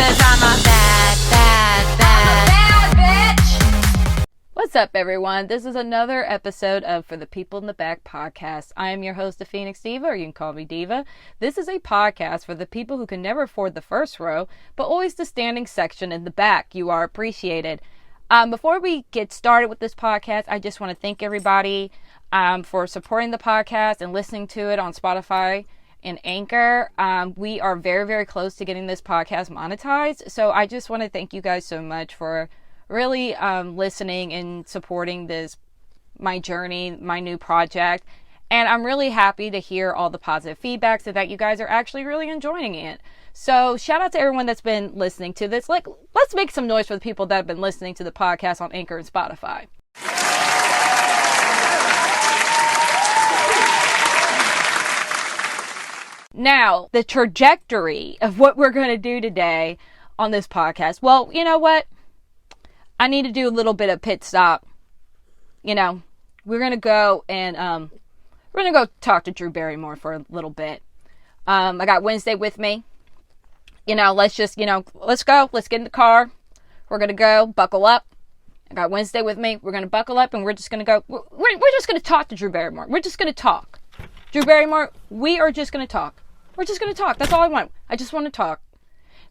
'cause I'm a bad, bad, bad, bad bitch. What's up, everyone? This is another episode of For the People in the Back podcast. I am your host, the Phoenix Diva, or you can call me Diva. This is a podcast for the people who can never afford the first row, but always the standing section in the back. You are appreciated. Before we get started with this podcast, I just want to thank everybody for supporting the podcast and listening to it on Spotify and Anchor. We are very, very close to getting this podcast monetized. So I just want to thank you guys so much for really listening and supporting my journey, my new project. And I'm really happy to hear all the positive feedback so that you guys are actually really enjoying it. So shout out to everyone that's been listening to this. Let's make some noise for the people that have been listening to the podcast on Anchor and Spotify. Now, the trajectory of what we're going to do today on this podcast. Well, you know what? I need to do a little bit of pit stop. You know, we're going to go and we're going to go talk to Drew Barrymore for a little bit. I got Wednesday with me. You know, let's go. Let's get in the car. We're going to go. Buckle up. I got Wednesday with me. We're going to buckle up and we're just going to go. We're just going to talk to Drew Barrymore. We're just going to talk. Drew Barrymore, we are just going to talk. We're just going to talk. That's all I want. I just want to talk.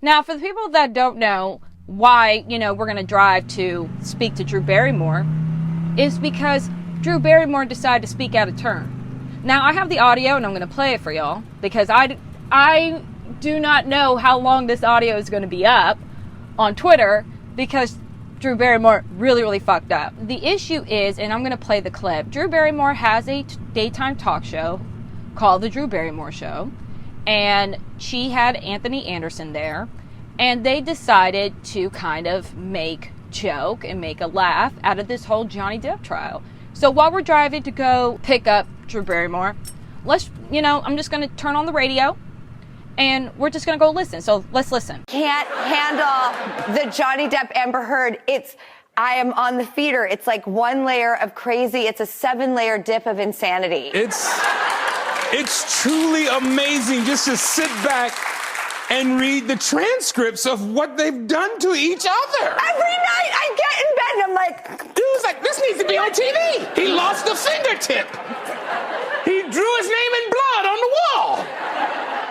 Now, for the people that don't know why, we're going to drive to speak to Drew Barrymore, is because Drew Barrymore decided to speak out of turn. Now, I have the audio, and I'm going to play it for y'all, because I do not know how long this audio is going to be up on Twitter, because Drew Barrymore really, really fucked up. The issue is, and I'm going to play the clip, Drew Barrymore has a daytime talk show called The Drew Barrymore Show, and she had Anthony Anderson there, and they decided to kind of joke and make a laugh out of this whole Johnny Depp trial. So while we're driving to go pick up Drew Barrymore, I'm just going to turn on the radio, and we're just going to go listen. So let's listen. Can't handle the Johnny Depp Amber Heard. I am on the feeder. It's like one layer of crazy. It's a 7-layer dip of insanity. It's truly amazing just to sit back and read the transcripts of what they've done to each other. Every night I get in bed and I'm like, dude's like, this needs to be on TV. He lost a fingertip. He drew his name in blood on the wall.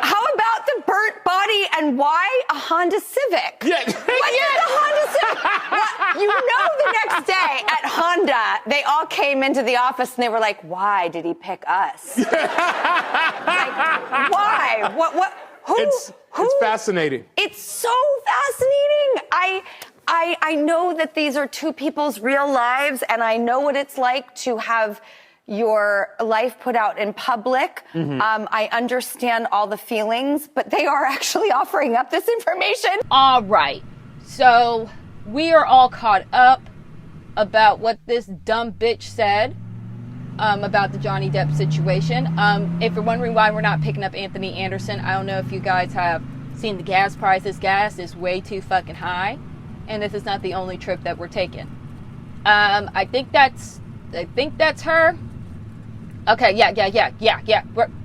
How about the burnt body and why a Honda Civic? Yeah. What is the Honda Civic? The next day at Honda, they all came into the office and they were like, why did he pick us? Like, why? What? Who? It's fascinating. It's so fascinating. I know that these are two people's real lives, and I know what it's like to have your life put out in public. Mm-hmm. I understand all the feelings, but they are actually offering up this information. All right. So we are all caught up about what this dumb bitch said about the Johnny Depp situation. If you're wondering why we're not picking up Anthony Anderson, I don't know if you guys have seen the gas prices. Gas is way too fucking high, and this is not the only trip that we're taking. I think that's her. Okay, yeah.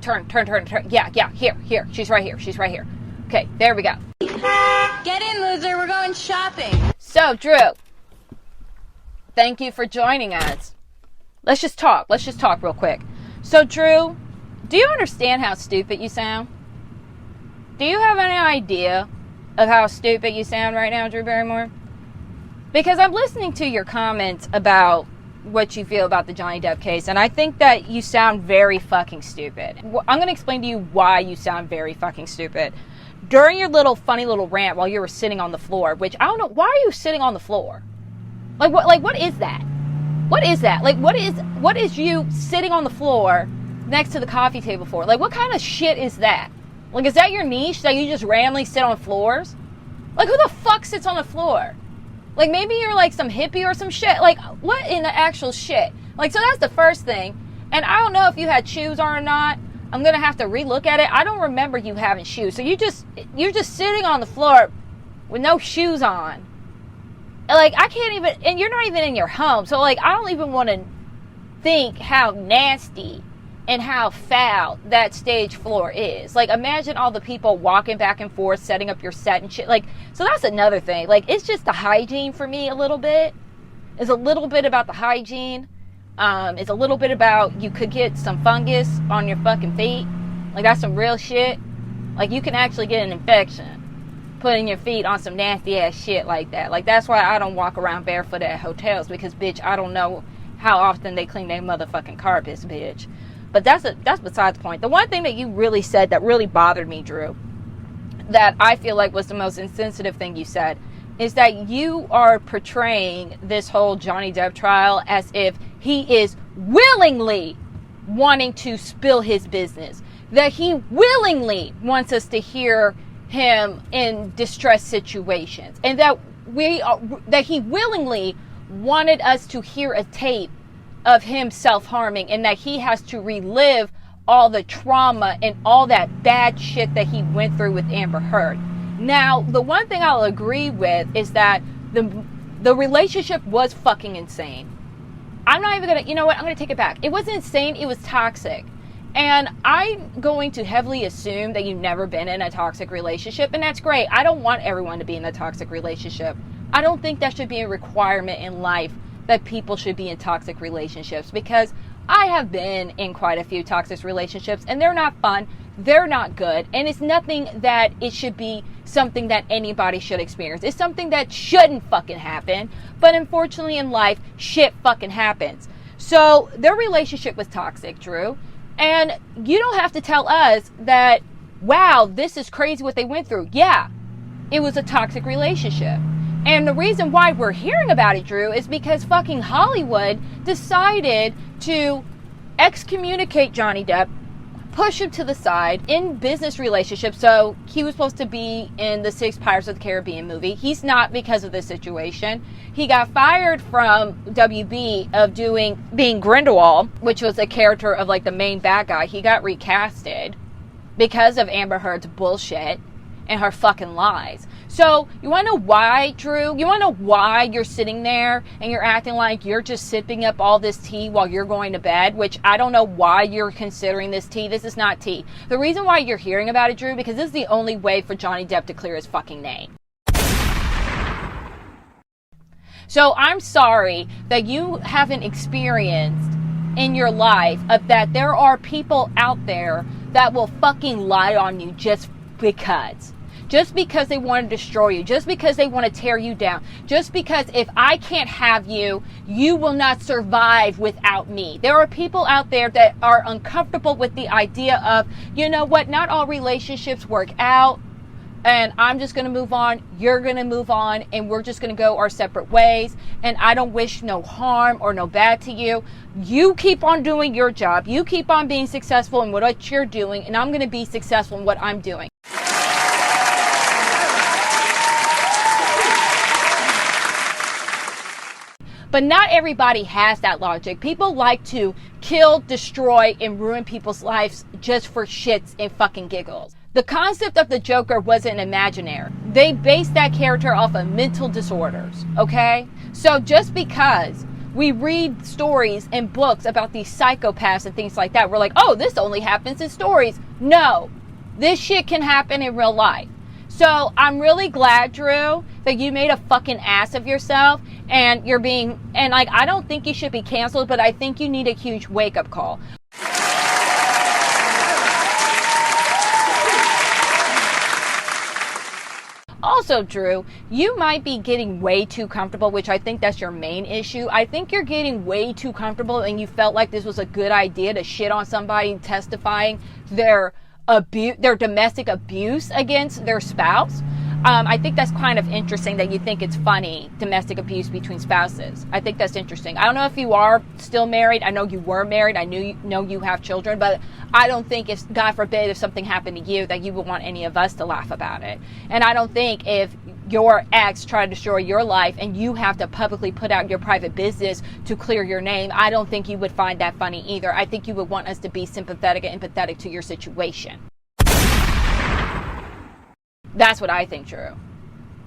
Turn. Yeah, here. She's right here. Okay, there we go. Get in, loser. We're going shopping. So, Drew, thank you for joining us. Let's just talk real quick. So, Drew, do you understand how stupid you sound? Do you have any idea of how stupid you sound right now, Drew Barrymore? Because I'm listening to your comments about what you feel about the Johnny Depp case, and I think that you sound very fucking stupid. I'm going to explain to you why you sound very fucking stupid. During your funny little rant while you were sitting on the floor, which I don't know, why are you sitting on the floor? What is that? What is that? What is you sitting on the floor next to the coffee table for? What kind of shit is that? Is that your niche, that you just randomly sit on floors? Who the fuck sits on the floor? Maybe you're some hippie or some shit. What in the actual shit? So that's the first thing. And I don't know if you had shoes on or not. I'm going to have to relook at it. I don't remember you having shoes. So you're just sitting on the floor with no shoes on. I can't even, and you're not even in your home. So I don't even want to think how nasty and how foul that stage floor is. Like, imagine all the people walking back and forth, setting up your set and shit. Like, so that's another thing. Like, it's just the hygiene for me a little bit. It's a little bit about the hygiene. It's a little bit about you could get some fungus on your fucking feet. Like, that's some real shit. Like, you can actually get an infection putting your feet on some nasty ass shit like that. Like, that's why I don't walk around barefoot at hotels, because, bitch, I don't know how often they clean their motherfucking carpets, bitch. But that's besides the point. The one thing that you really said that really bothered me, Drew, that I feel like was the most insensitive thing you said, is that you are portraying this whole Johnny Depp trial as if he is willingly wanting to spill his business, that he willingly wants us to hear him in distress situations, and that he willingly wanted us to hear a tape of him self-harming, and that he has to relive all the trauma and all that bad shit that he went through with Amber Heard. Now, the one thing I'll agree with is that the relationship was fucking insane. I'm not even gonna, you know what, I'm gonna take it back. It wasn't insane, it was toxic. And I'm going to heavily assume that you've never been in a toxic relationship, and that's great. I don't want everyone to be in a toxic relationship. I don't think that should be a requirement in life that people should be in toxic relationships, because I have been in quite a few toxic relationships, and they're not fun, they're not good, and it's nothing that it should be something that anybody should experience. It's something that shouldn't fucking happen, but unfortunately in life, shit fucking happens. So their relationship was toxic, Drew, and you don't have to tell us that, wow, this is crazy what they went through. Yeah, it was a toxic relationship. And the reason why we're hearing about it, Drew, is because fucking Hollywood decided to excommunicate Johnny Depp, push him to the side in business relationships. So he was supposed to be in the 6 Pirates of the Caribbean movie. He's not because of this situation. He got fired from WB of being Grindelwald, which was a character of like the main bad guy. He got recasted because of Amber Heard's bullshit and her fucking lies. So, you want to know why, Drew? You want to know why you're sitting there and you're acting like you're just sipping up all this tea while you're going to bed, which I don't know why you're considering this tea. This is not tea. The reason why you're hearing about it, Drew, because this is the only way for Johnny Depp to clear his fucking name. So, I'm sorry that you haven't experienced in your life that there are people out there that will fucking lie on you just because they want to destroy you, just because they want to tear you down, just because if I can't have you, you will not survive without me. There are people out there that are uncomfortable with the idea of, you know what, not all relationships work out, and I'm just going to move on, you're going to move on, and we're just going to go our separate ways, and I don't wish no harm or no bad to you. You keep on doing your job, you keep on being successful in what you're doing, and I'm going to be successful in what I'm doing. But not everybody has that logic. People like to kill, destroy, and ruin people's lives just for shits and fucking giggles. The concept of the Joker wasn't imaginary. They based that character off of mental disorders, okay? So just because we read stories and books about these psychopaths and things like that, we're like, oh, this only happens in stories. No, this shit can happen in real life. So I'm really glad, Drew, that you made a fucking ass of yourself, and I don't think you should be canceled, but I think you need a huge wake-up call. Also, Drew, you might be getting way too comfortable, which I think that's your main issue. I think you're getting way too comfortable, and you felt like this was a good idea to shit on somebody testifying their domestic abuse against their spouse. I think that's kind of interesting that you think it's funny, domestic abuse between spouses. I think that's interesting. I don't know if you are still married. I know you were married. I know you have children, but I don't think if, God forbid, if something happened to you, that you would want any of us to laugh about it. And I don't think if your ex tried to destroy your life and you have to publicly put out your private business to clear your name, I don't think you would find that funny either. I think you would want us to be sympathetic and empathetic to your situation. That's what I think, Drew.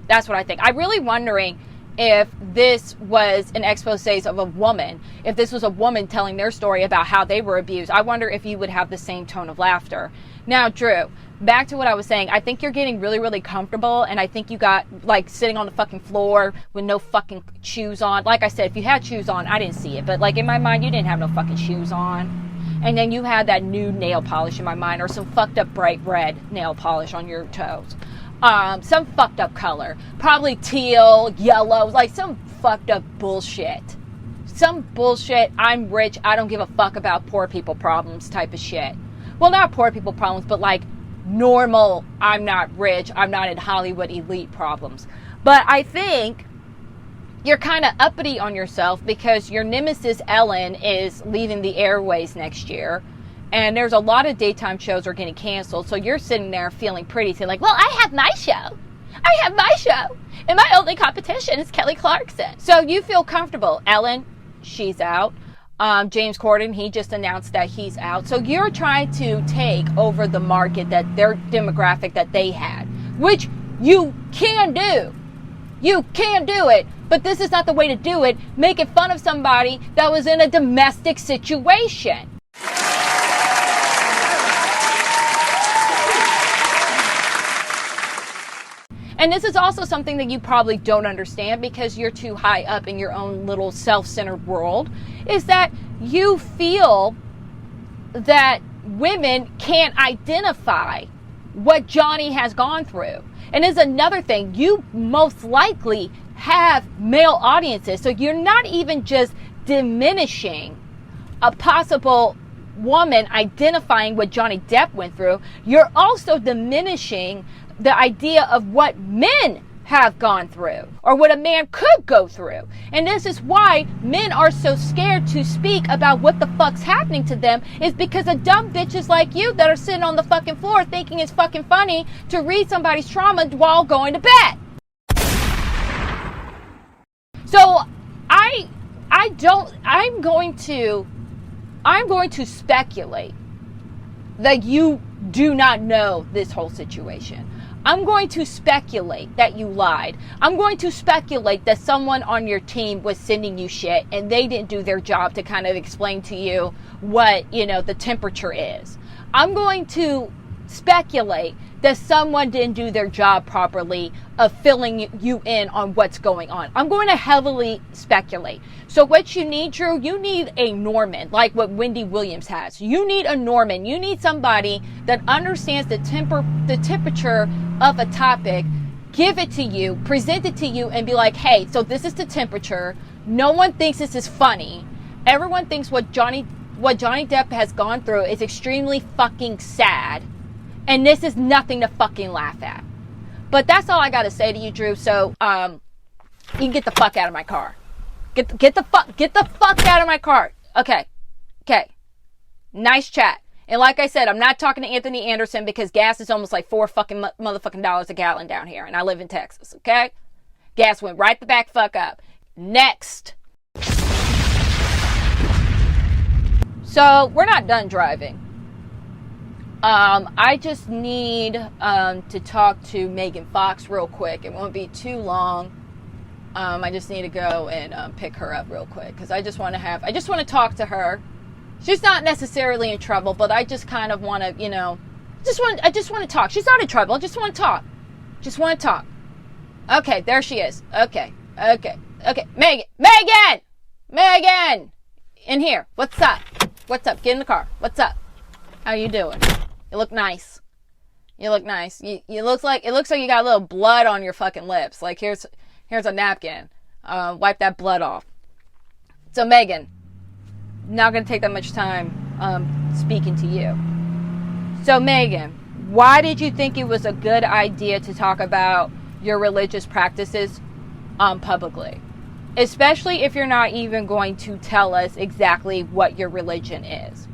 That's what I think. I'm really wondering if this was an expose of a woman, if this was a woman telling their story about how they were abused. I wonder if you would have the same tone of laughter. Now, Drew, back to what I was saying. I think you're getting really, really comfortable, and I think you got, like, sitting on the fucking floor with no fucking shoes on. Like I said, if you had shoes on, I didn't see it, but, like, in my mind, you didn't have no fucking shoes on. And then you had that nude nail polish in my mind, or some fucked up bright red nail polish on your toes. Some fucked up color, probably teal, yellow, like some fucked up bullshit. Some bullshit, I'm rich, I don't give a fuck about poor people problems type of shit. Well, not poor people problems, but like normal, I'm not rich, I'm not in Hollywood elite problems. But I think you're kind of uppity on yourself because your nemesis Ellen is leaving the airways next year. And there's a lot of daytime shows are getting canceled. So you're sitting there feeling pretty, saying like, well, I have my show. I have my show. And my only competition is Kelly Clarkson. So you feel comfortable. Ellen, she's out. James Corden, he just announced that he's out. So you're trying to take over the market, that their demographic that they had, which you can do. You can do it. But this is not the way to do it. Making fun of somebody that was in a domestic situation. And this is also something that you probably don't understand because you're too high up in your own little self-centered world, is that you feel that women can't identify what Johnny has gone through. And is another thing, you most likely have male audiences, so you're not even just diminishing a possible woman identifying what Johnny Depp went through, you're also diminishing the idea of what men have gone through or what a man could go through. And this is why men are so scared to speak about what the fuck's happening to them, is because of dumb bitches like you that are sitting on the fucking floor thinking it's fucking funny to read somebody's trauma while going to bed. So I'm going to speculate that you do not know this whole situation. I'm going to speculate that you lied. I'm going to speculate that someone on your team was sending you shit and they didn't do their job to kind of explain to you what, the temperature is. I'm going to speculate that someone didn't do their job properly of filling you in on what's going on. I'm going to heavily speculate. So what you need, Drew, you need a Norman, like what Wendy Williams has. You need a Norman. You need somebody that understands the temperature of a topic, give it to you, present it to you, and be like, hey, so this is the temperature. No one thinks this is funny. Everyone thinks what Johnny Depp has gone through is extremely fucking sad. And this is nothing to fucking laugh at. But that's all I got to say to you, Drew. So, you can get the fuck out of my car. Get the fuck out of my car. Okay. Nice chat. And like I said, I'm not talking to Anthony Anderson because gas is almost like $4 fucking motherfucking dollars a gallon down here. And I live in Texas, okay? Gas went right the back fuck up. Next. So, we're not done driving. I just need to talk to Megan Fox real quick. It won't be too long. I just need to go and pick her up real quick because I just want to talk to her. She's not necessarily in trouble, but I just kind of want to, I just want to talk. She's not in trouble. I just want to talk. Just want to talk. Okay, there she is. Okay. Megan! In here. What's up? Get in the car. What's up? How you doing? You look nice. You look nice. It looks like you got a little blood on your fucking lips. Like here's a napkin. Wipe that blood off. So Megan, not gonna take that much time speaking to you. So Megan, why did you think it was a good idea to talk about your religious practices publicly? Especially if you're not even going to tell us exactly what your religion is.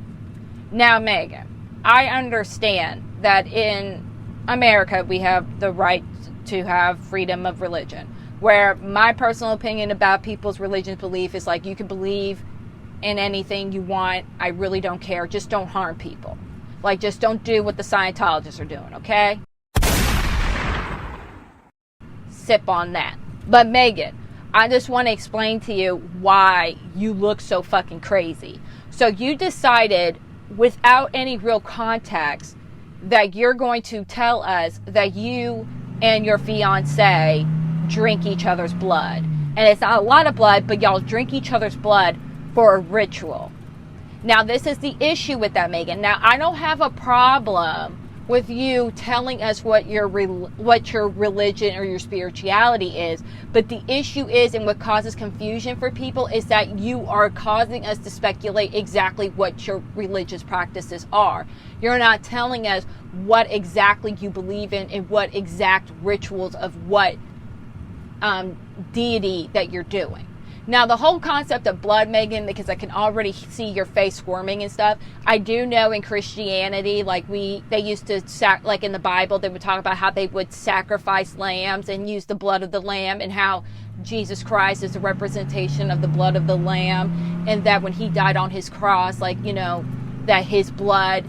Now, Megan, I understand that in America we have the right to have freedom of religion, where my personal opinion about people's religious belief is like, you can believe in anything you want. I really don't care. Just don't harm people. Like, just don't do what the Scientologists are doing, okay? Sip on that. But Megan, I just want to explain to you why you look so fucking crazy. So you decided, without any real context, that you're going to tell us that you and your fiance drink each other's blood. And it's not a lot of blood, but y'all drink each other's blood for a ritual. Now, this is the issue with that, Megan. Now, I don't have a problem with you telling us what your religion or your spirituality is, but the issue is, and what causes confusion for people, is that you are causing us to speculate exactly what your religious practices are. You're not telling us what exactly you believe in and what exact rituals of what deity that you're doing. Now, the whole concept of blood, Megan, because I can already see your face squirming and stuff. I do know in Christianity, they used to, like in the Bible, they would talk about how they would sacrifice lambs and use the blood of the lamb, and how Jesus Christ is a representation of the blood of the lamb, and that when he died on his cross, that his blood,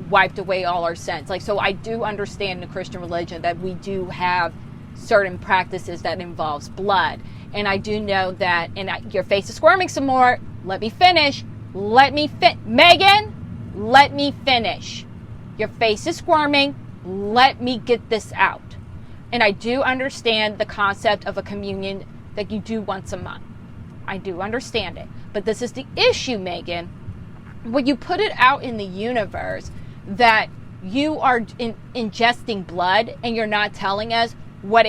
wiped away all our sins. So I do understand in the Christian religion that we do have certain practices that involves blood. And I do know that, and your face is squirming some more. Let me finish. Megan, let me finish. Your face is squirming. Let me get this out. And I do understand the concept of a communion that you do once a month. I do understand it. But this is the issue, Megan. When you put it out in the universe that you are ingesting blood and you're not telling us what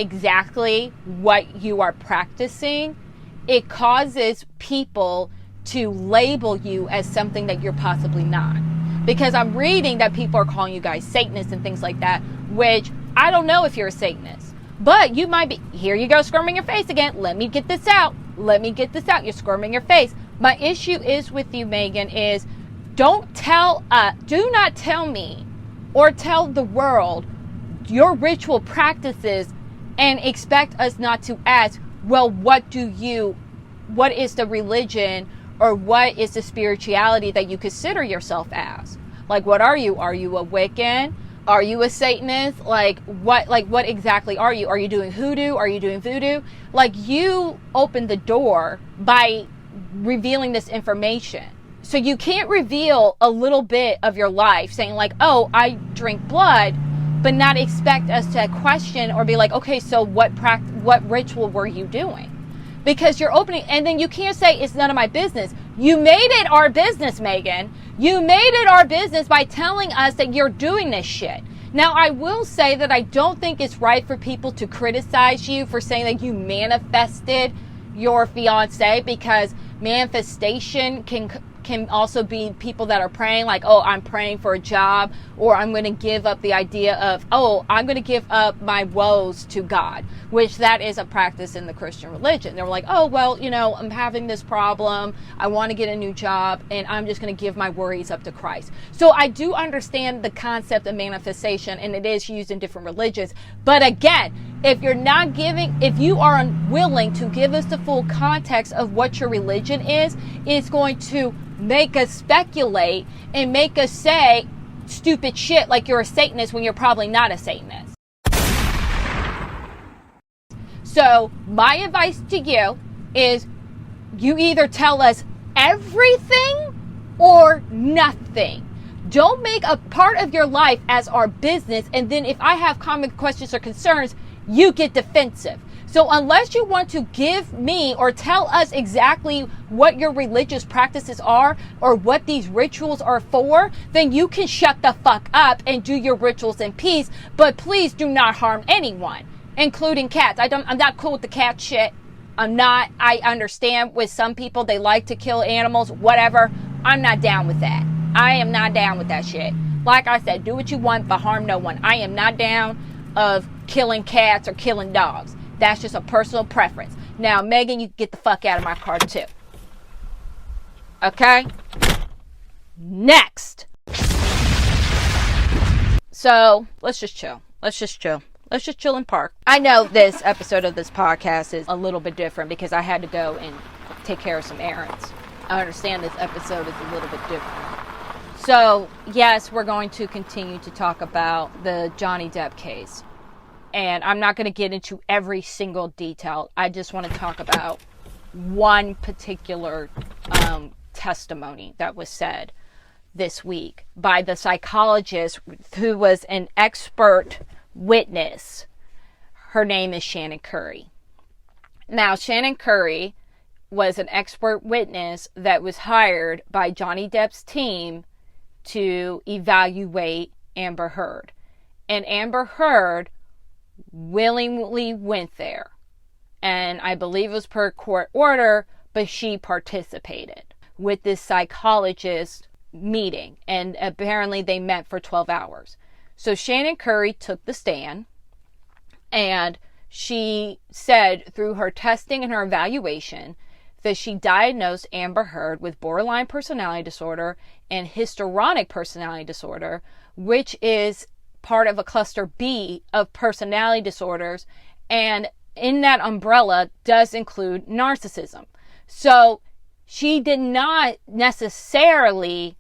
you are practicing, it causes people to label you as something that you're possibly not. Because I'm reading that people are calling you guys Satanists and things like that, which I don't know if you're a Satanist. But you might be. Here you go, squirming your face again. Let me get this out. You're squirming your face. My issue is with you, Megan, is do not tell me or tell the world your ritual practices and expect us not to ask, well, what is the religion or what is the spirituality that you consider yourself as? What are you? Are you a Wiccan? Are you a Satanist? What exactly are you? Are you doing hoodoo? Are you doing voodoo? You opened the door by revealing this information. So you can't reveal a little bit of your life saying oh, I drink blood, but not expect us to question or be okay, so what ritual were you doing? Because you're opening, and then you can't say it's none of my business. You made it our business, Megan. You made it our business by telling us that you're doing this shit. Now, I will say that I don't think it's right for people to criticize you for saying that you manifested your fiance, because manifestation can also be people that are praying oh, I'm praying for a job, or I'm going to give up the idea of, oh, I'm going to give up my woes to God, which that is a practice in the Christian religion. They're oh, well, I'm having this problem. I want to get a new job, and I'm just going to give my worries up to Christ. So I do understand the concept of manifestation, and it is used in different religions. But again, if you are unwilling to give us the full context of what your religion is, it's going to make us speculate and make us say stupid shit like you're a Satanist when you're probably not a Satanist. So my advice to you is you either tell us everything or nothing. Don't make a part of your life as our business, and then if I have common questions or concerns, you get defensive. So unless you want to give me or tell us exactly what your religious practices are or what these rituals are for, then you can shut the fuck up and do your rituals in peace. But please do not harm anyone, including cats. I'm not cool with the cat shit. I understand with some people, they like to kill animals, whatever. I'm not down with that. I am not down with that shit. Like I said, do what you want, but harm no one. I am not down of killing cats or killing dogs. That's just a personal preference. Now, Megan, you can get the fuck out of my car too. Okay? Next. So, let's just chill. Let's just chill and park. I know this episode of this podcast is a little bit different because I had to go and take care of some errands. I understand this episode is a little bit different. So, yes, we're going to continue to talk about the Johnny Depp case. And I'm not going to get into every single detail. I just want to talk about one particular testimony that was said this week by the psychologist who was an expert witness. Her name is Shannon Curry. Now, Shannon Curry was an expert witness that was hired by Johnny Depp's team to evaluate Amber Heard. And Amber Heard willingly went there. And I believe it was per court order, but she participated with this psychologist meeting. And apparently they met for 12 hours. So Shannon Curry took the stand, and she said through her testing and her evaluation that she diagnosed Amber Heard with borderline personality disorder and histrionic personality disorder, which is part of a cluster B of personality disorders, and in that umbrella does include narcissism. So she did not necessarily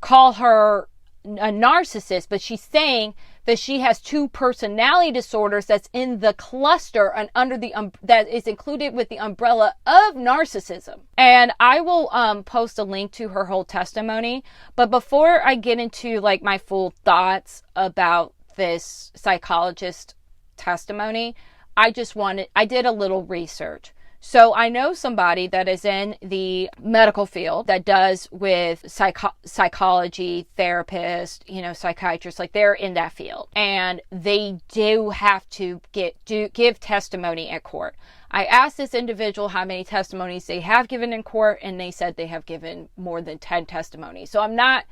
call her a narcissist, but she's saying that she has two personality disorders that's in the cluster and under the that is included with the umbrella of narcissism. And I will post a link to her whole testimony. But before I get into like my full thoughts about this psychologist testimony, I did a little research. So I know somebody that is in the medical field that does with psychology, therapist, psychiatrists, like they're in that field. And they do have to give testimony at court. I asked this individual how many testimonies they have given in court, and they said they have given more than 10 testimonies. So I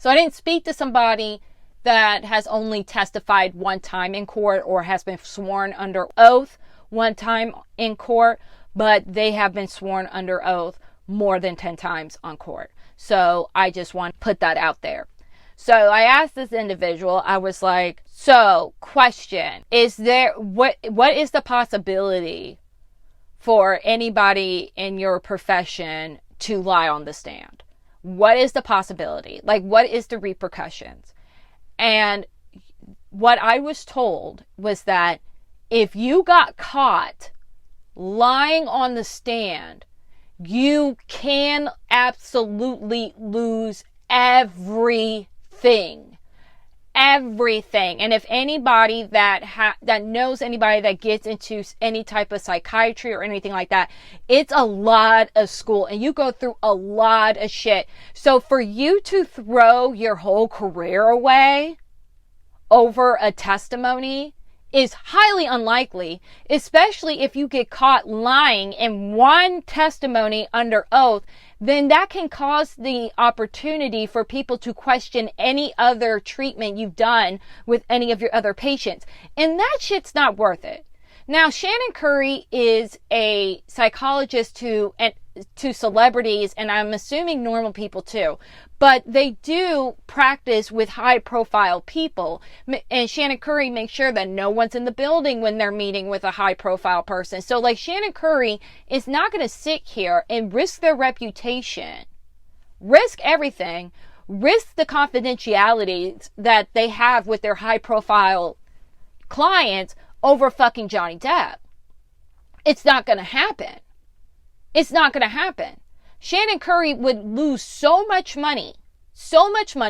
didn't speak to somebody that has only testified one time in court or has been sworn under oath one time in court, but they have been sworn under oath more than 10 times on court. So I just want to put that out there. So I asked this individual, I was like, so question, what is the possibility for anybody in your profession to lie on the stand? What is the possibility? Like, what is the repercussions? And what I was told was that if you got caught lying on the stand, you can absolutely lose everything. And if anybody that knows anybody that gets into any type of psychiatry or anything like that, it's a lot of school and you go through a lot of shit. So for you to throw your whole career away over a testimony is highly unlikely, especially if you get caught lying in one testimony under oath. Then that can cause the opportunity for people to question any other treatment you've done with any of your other patients. And that shit's not worth it. Now, Shannon Curry is a psychologist to celebrities, and I'm assuming normal people too. But they do practice with high profile people. And Shannon Curry makes sure that no one's in the building when they're meeting with a high profile person. So like Shannon Curry is not going to sit here and risk their reputation, risk everything, risk the confidentiality that they have with their high profile clients over fucking Johnny Depp. It's not going to happen. It's not going to happen. Shannon Curry would lose so much money,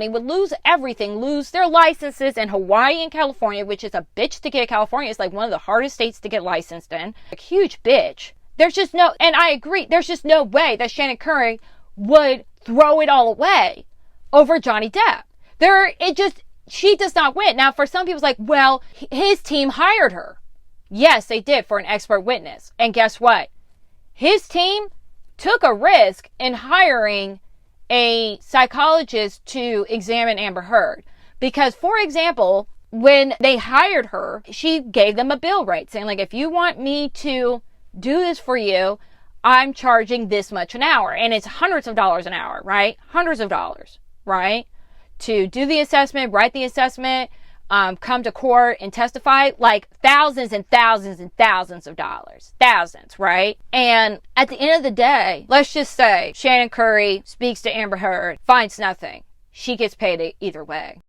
would lose everything, lose their licenses in Hawaii and California, which is a bitch to get. California is like one of the hardest states to get licensed in. A huge bitch. And I agree, there's just no way that Shannon Curry would throw it all away over Johnny Depp. She does not win. Now, for some people, it's like, well, his team hired her. Yes, they did, for an expert witness. And guess what? His team took a risk in hiring a psychologist to examine Amber Heard. Because, for example, when they hired her, she gave them a bill rate saying, like, if you want me to do this for you, I'm charging this much an hour. And it's hundreds of dollars an hour, right? Hundreds of dollars, right? To do the assessment, write the assessment, come to court and testify, like thousands and thousands and thousands of dollars. Thousands, right? And at the end of the day, let's just say Shannon Curry speaks to Amber Heard, finds nothing. She gets paid either way.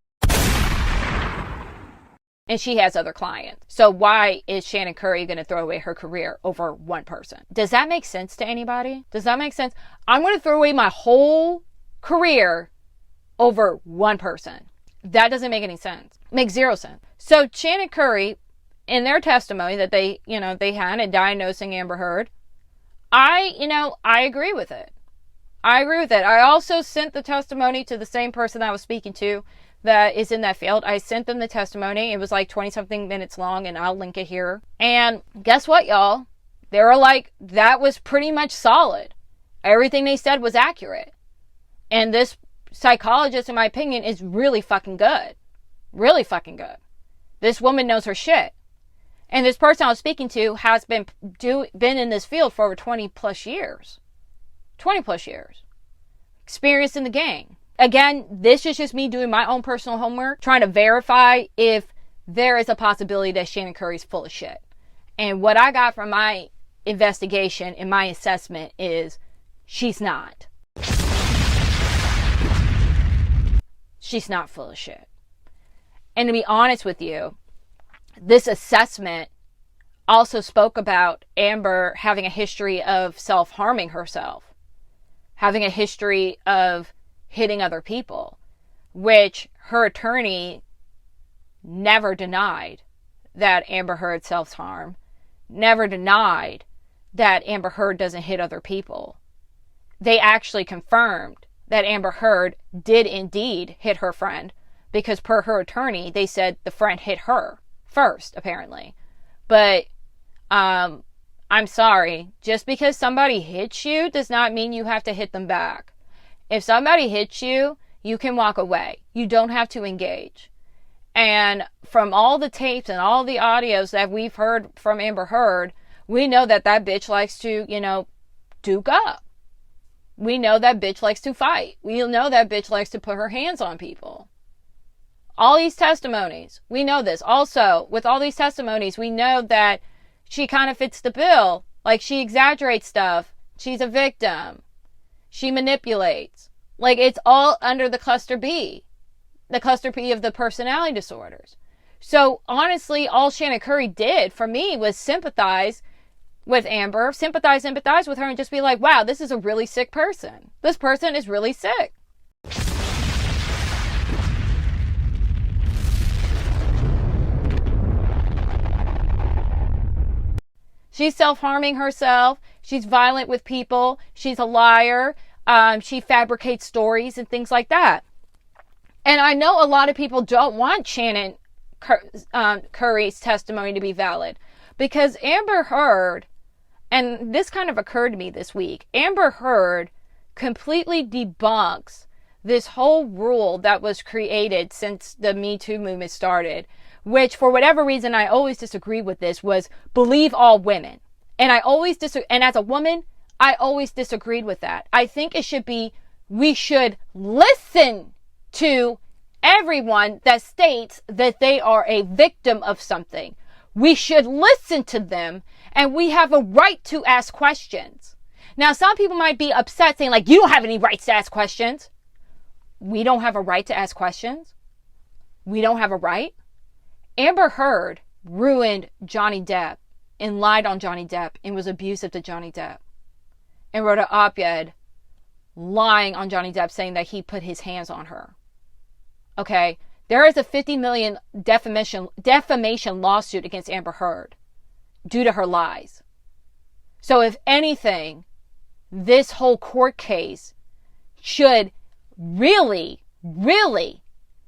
And she has other clients. So why is Shannon Curry going to throw away her career over one person? Does that make sense to anybody? Does that make sense? I'm going to throw away my whole career over one person. That doesn't make any sense. Makes zero sense. So Shannon Curry, in their testimony that they had in diagnosing Amber Heard, I agree with it. I agree with it. I also sent the testimony to the same person I was speaking to that is in that field. I sent them the testimony. It was like 20 something minutes long, and I'll link it here. And guess what, y'all? They were like, that was pretty much solid. Everything they said was accurate. And this psychologist, in my opinion, is really fucking good. Really fucking good. This woman knows her shit. And this person I was speaking to has been in this field for over 20 plus years. 20 plus years. Experienced in the game. Again, this is just me doing my own personal homework, trying to verify if there is a possibility that Shannon Curry's full of shit. And what I got from my investigation and my assessment is she's not. She's not full of shit. And to be honest with you, this assessment also spoke about Amber having a history of self-harming herself, having a history of hitting other people, which her attorney never denied that Amber Heard self-harm, never denied that Amber Heard doesn't hit other people. They actually confirmed that Amber Heard did indeed hit her friend, because per her attorney, they said the friend hit her first, apparently. But I'm sorry, just because somebody hits you does not mean you have to hit them back. If somebody hits you, you can walk away. You don't have to engage. And from all the tapes and all the audios that we've heard from Amber Heard, we know that bitch likes to, duke up. We know that bitch likes to fight. We know that bitch likes to put her hands on people. All these testimonies, we know this. Also, with all these testimonies, we know that she kind of fits the bill. Like, she exaggerates stuff. She's a victim. She manipulates. Like, it's all under the cluster B. The cluster B of the personality disorders. So, honestly, all Shannon Curry did for me was sympathize with Amber, sympathize with her, and just be like, wow, this is a really sick person. This person is really sick. She's self-harming herself. She's violent with people. She's a liar. She fabricates stories and things like that. And I know a lot of people don't want Shannon Curry's testimony to be valid, because Amber Heard, and this kind of occurred to me this week, Amber Heard completely debunks this whole rule that was created since the Me Too movement started, which for whatever reason I always disagree with this, was believe all women. And I always and as a woman, I always disagreed with that. I think it should be, we should listen to everyone that states that they are a victim of something. We should listen to them, and we have a right to ask questions. Now, some people might be upset saying, like, you don't have any rights to ask questions. We don't have a right to ask questions. We don't have a right. Amber Heard ruined Johnny Depp and lied on Johnny Depp and was abusive to Johnny Depp and wrote an op-ed lying on Johnny Depp, saying that he put his hands on her. Okay, there is a $50 million defamation lawsuit against Amber Heard due to her lies. So if anything, this whole court case should really, really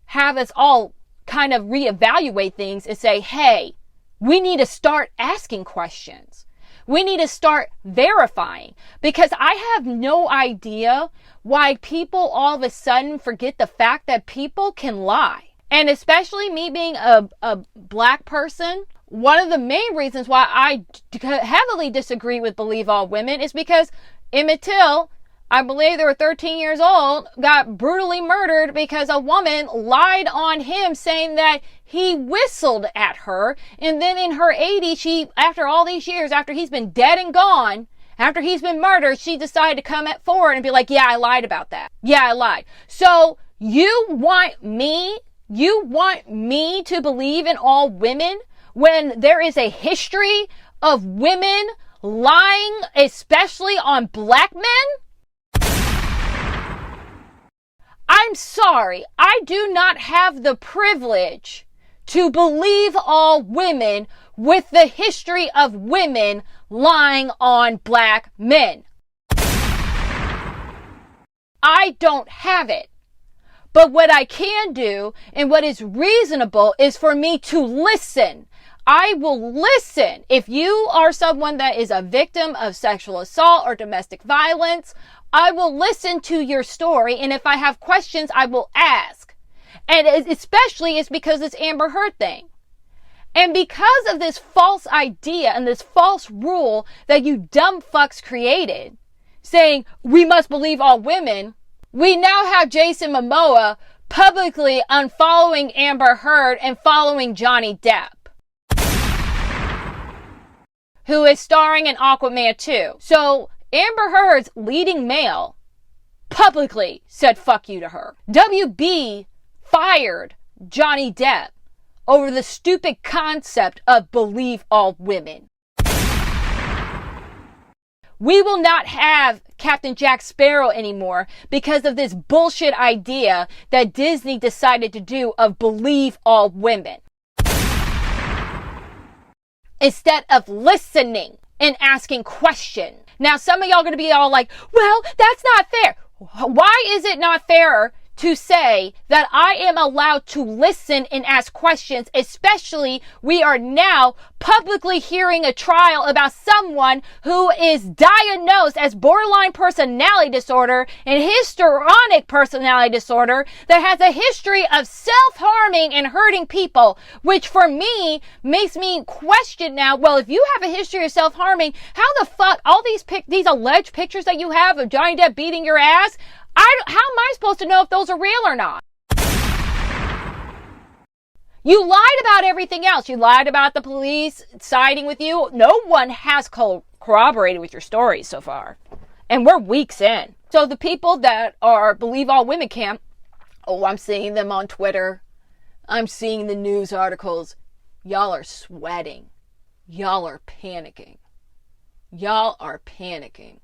have us all kind of reevaluate things and say, hey, we need to start asking questions. We need to start verifying, because I have no idea why people all of a sudden forget the fact that people can lie. And especially me being a black person, one of the main reasons why I heavily disagree with believe all women is because Emmett Till, I believe they were 13 years old, got brutally murdered because a woman lied on him saying that he whistled at her. And then in her 80s, she, after all these years, after he's been dead and gone, after he's been murdered, she decided to come forward and be like, yeah, I lied about that. Yeah, I lied. So you want me You want me to believe in all women when there is a history of women lying, especially on black men? I'm sorry, I do not have the privilege to believe all women with the history of women lying on black men. I don't have it. But what I can do and what is reasonable is for me to listen. I will listen. If you are someone that is a victim of sexual assault or domestic violence, I will listen to your story. And if I have questions, I will ask. And especially it's because this Amber Heard thing. And because of this false idea and this false rule that you dumb fucks created, saying we must believe all women, we now have Jason Momoa publicly unfollowing Amber Heard and following Johnny Depp, who is starring in Aquaman 2. So Amber Heard's leading male publicly said fuck you to her. WB fired Johnny Depp over the stupid concept of believe all women. We will not have Captain Jack Sparrow anymore because of this bullshit idea that Disney decided to do of believe all women. Instead of listening and asking questions. Now, some of y'all are going to be all like, well, that's not fair. Why is it not fair to say that I am allowed to listen and ask questions, especially we are now publicly hearing a trial about someone who is diagnosed as borderline personality disorder and histrionic personality disorder that has a history of self-harming and hurting people, which for me makes me question now, well, if you have a history of self-harming, how the fuck all these alleged pictures that you have of Johnny Depp beating your ass, how am I supposed to know if those are real or not? You lied about everything else. You lied about the police siding with you. No one has corroborated with your story so far. And we're weeks in. So the people that are believe all women camp, oh, I'm seeing them on Twitter. I'm seeing the news articles. Y'all are sweating. Y'all are panicking. Y'all are panicking.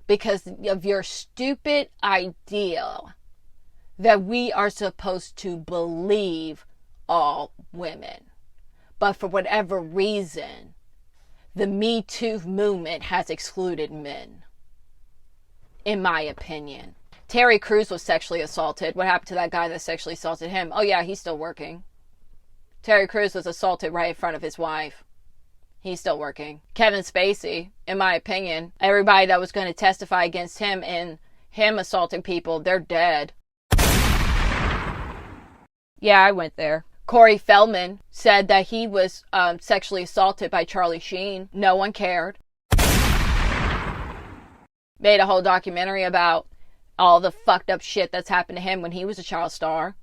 Because of your stupid idea that we are supposed to believe all women. But for whatever reason, the Me Too movement has excluded men. In my opinion. Terry Crews was sexually assaulted. What happened to that guy that sexually assaulted him? Oh yeah, he's still working. Terry Crews was assaulted right in front of his wife. He's still working. Kevin Spacey, in my opinion, everybody that was going to testify against him and him assaulting people, they're dead. Yeah, I went there. Corey Feldman said that he was sexually assaulted by Charlie Sheen. No one cared. Made a whole documentary about all the fucked up shit that's happened to him when he was a child star.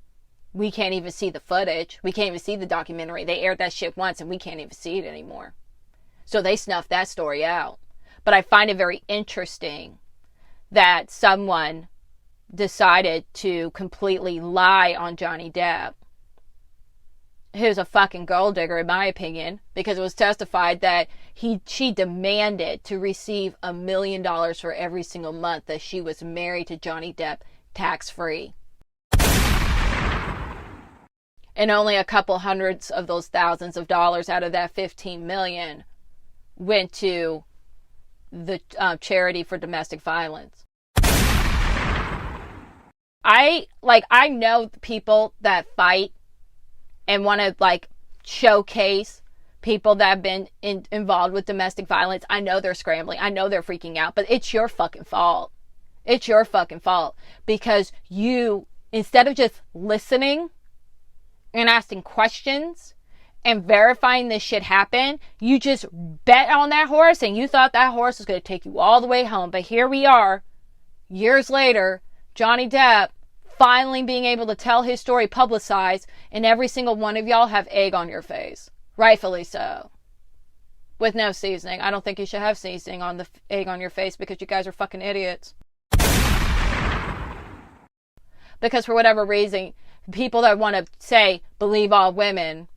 We can't even see the footage. We can't even see the documentary. They aired that shit once and we can't even see it anymore. So they snuffed that story out. But I find it very interesting that someone decided to completely lie on Johnny Depp, who's a fucking gold digger in my opinion, because it was testified that she demanded to receive $1 million for every single month that she was married to Johnny Depp tax-free. And only a couple hundreds of those thousands of dollars out of that 15 million went to the charity for domestic violence. I know people that fight and want to showcase people that have been involved with domestic violence. I know they're scrambling. I know they're freaking out, but it's your fucking fault. It's your fucking fault because you, instead of just listening and asking questions and verifying this shit happened, you just bet on that horse and you thought that horse was going to take you all the way home. But here we are, years later, Johnny Depp finally being able to tell his story publicized, and every single one of y'all have egg on your face. Rightfully so. With no seasoning. I don't think you should have seasoning on the egg on your face because you guys are fucking idiots. Because for whatever reason, people that want to say, believe all women,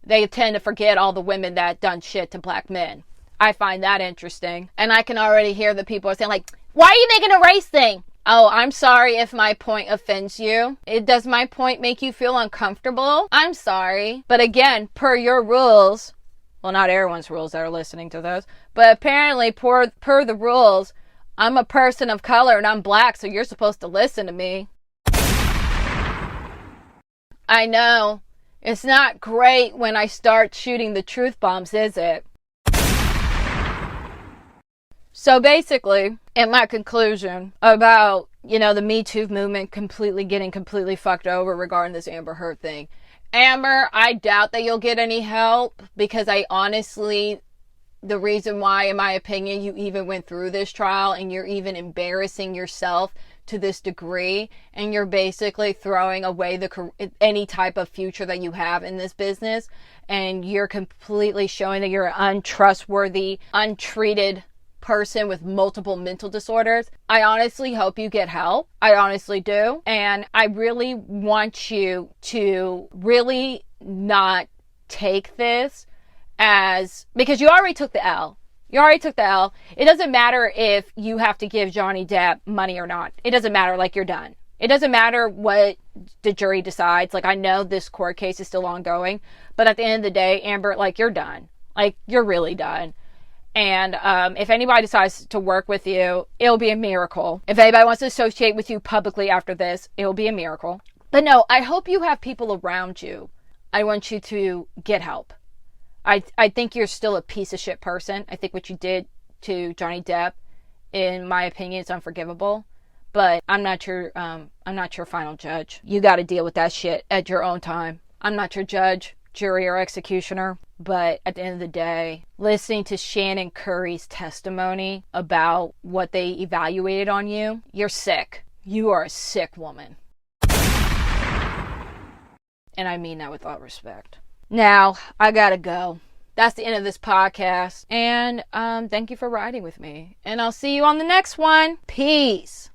they tend to forget all the women that done shit to black men. I find that interesting. And I can already hear the people are saying, like, why are you making a race thing? Oh, I'm sorry if my point offends you. Does my point make you feel uncomfortable? I'm sorry. But again, per your rules, well, not everyone's rules that are listening to those, but apparently per the rules, I'm a person of color and I'm black, so you're supposed to listen to me. I know. It's not great when I start shooting the truth bombs, is it? So basically, in my conclusion about, the Me Too movement getting completely fucked over regarding this Amber Heard thing. Amber, I doubt that you'll get any help because the reason why, in my opinion, you even went through this trial and you're even embarrassing yourself to this degree, and you're basically throwing away any type of future that you have in this business, and you're completely showing that you're an untrustworthy, untreated person with multiple mental disorders. I honestly hope you get help. I honestly do. And I really want you to really not take this because you already took the L. You already took the L. It doesn't matter if you have to give Johnny Depp money or not. It doesn't matter. Like, you're done. It doesn't matter what the jury decides. Like, I know this court case is still ongoing, but at the end of the day, Amber, like, you're done. Like, you're really done. And if anybody decides to work with you, it'll be a miracle. If anybody wants to associate with you publicly after this, it'll be a miracle. But no, I hope you have people around you. I want you to get help. I think you're still a piece of shit person. I think what you did to Johnny Depp, in my opinion, is unforgivable. But I'm not your final judge. You got to deal with that shit at your own time. I'm not your judge, jury, or executioner. But at the end of the day, listening to Shannon Curry's testimony about what they evaluated on you, you're sick. You are a sick woman. And I mean that with all respect. Now, I gotta go. That's the end of this podcast. And thank you for riding with me. And I'll see you on the next one. Peace.